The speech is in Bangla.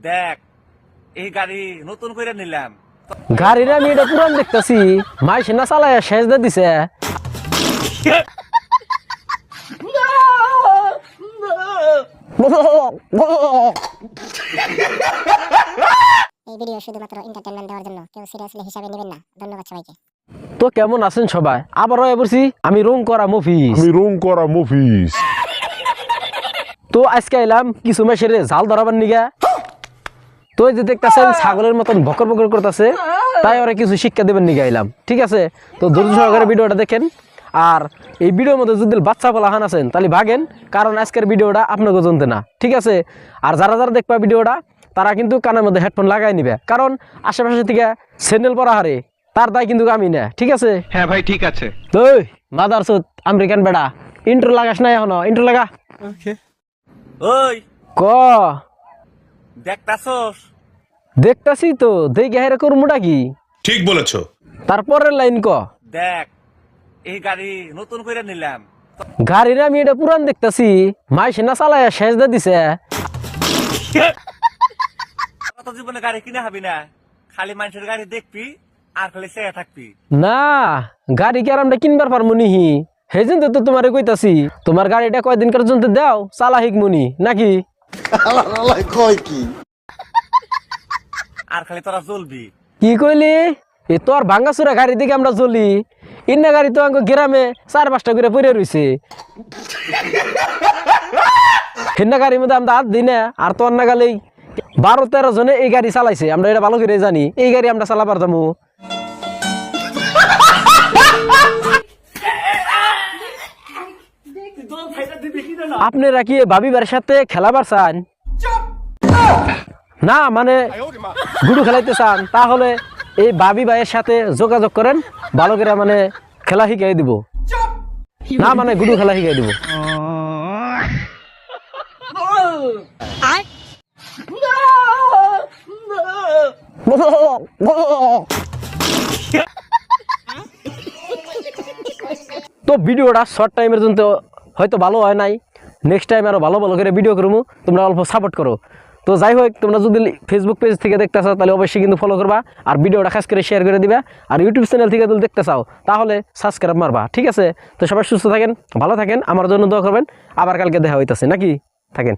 দেখ এই গাড়ি নতুন করে নিলাম। গাড়ির আমি এটা পুরান দেখতেছি, মাই সেনা চালায় শেষ দিয়ে দিছে। এই ভিডিও শুধুমাত্র এন্টারটেইনমেন্ট দেওয়ার জন্য, কেউ সিরিয়াসলি হিসাবে নেবেন না। ধন্যবাদ সবাইকে। তো কেমন আছেন সবাই? আবারও বলছি আমি রং করা মুভিস। তো আজকে এলাম কিছু মাসের জাল ধরাবার নিগা। তো এই যে দেখতেছেন ছাগলের মতন বকর বকর করতেছে, তাই ওরা কিছু শিক্ষা দেবেন নিগা এলাম। ঠিক আছে, তো ধৈর্য সহকারে ভিডিওটা দেখেন। আর এই ভিডিওর মধ্যে যদি বাচ্চা বলাহান আছেন তাহলে ভাগেন, কারণ আজকের ভিডিওটা আপনাকে জানতে না। ঠিক আছে, আর যারা যারা দেখবা ভিডিওটা তারা কিন্তু কানের মধ্যে হেডফোন লাগাই নিবে, কারণ আশেপাশে থেকে চ্যানেল পড়া হারে তার দায় কিন্তু আমি না। ঠিক আছে? হ্যাঁ ভাই ঠিক আছে। ওই মাদারচোদ আমেরিকান বেড়া, ইন্ট্রো লাগাস না এখনো? ইন্ট্রো লাগা। ওই ক দেখতাছস? দেখতাছি তো, দেখে হেরে করমুটা কি? ঠিক বলেছো। তারপরের লাইন ক। দেখ এই গাড়ি নতুন করে নিলাম। গাড়ির আমি এটা পুরান দেখতাছি, মাই সেনা চালায় শেষ দিয়ে দিছে। কত জীবনে গাড়ি কিনে হবি না, খালি মানুষের গাড়ি দেখবি আর খালি চেয়ে থাকবি। না, গাড়ি কি আর আমরা কিনবার পারবো নিহি? সেই জন্য তো তোমারে কইতাছি, তোমার গাড়িটা কয়দিনকার জন্য দাও, চালা হিক মুনি নাকি? আর খালি তোরা জ্বলবি। কি কইলি? এ তো আর ভাঙ্গাচুরা গাড়ি দিকে আমরা জ্বলি? ইন্না গাড়ি তো আঙ্গ গ্রামে 4-5টা করে পড়ে রইছে। হিন্না গাড়ির মধ্যে আমরা হাত দিই না, আর তো অন্য গালেই 12-13 জনে এই গাড়ি চালাইছে, আমরা এটা ভালো করে জানি। এই গাড়ি আমরা চালাবার যাবো? আপনারা কি ভাবিবার সাথে খেলাবার চান? না মানে গুডু খেলাইতে চান, তাহলে এই ভাবি ভাইয়ের সাথে যোগাযোগ করেন, ভালো করে মানে খেলা শিখাই দিব। না মানে গুডু খেলা শিখাই দিব। তো ভিডিওটা শর্ট টাইমের জন্য হয়তো ভালো হয় নাই, নেক্সট টাইম আরো ভালো ভালো করে ভিডিও করবো, তোমরা অল্প সাপোর্ট করো। তো যাই হোক, তোমরা যদি ফেসবুক পেজ থেকে দেখতে চাও তাহলে অবশ্যই কিন্তু ফলো করবা, আর ভিডিওটা খাস করে শেয়ার করে দিবা। আর ইউটিউব চ্যানেল থেকে যদি দেখতে চাও তাহলে সাবস্ক্রাইব মারবা। ঠিক আছে? তো সবাই সুস্থ থাকেন, ভালো থাকেন, আমার জন্য দোয়া করবেন। আবার কালকে দেখা হইতাছে নাকি? থাকেন।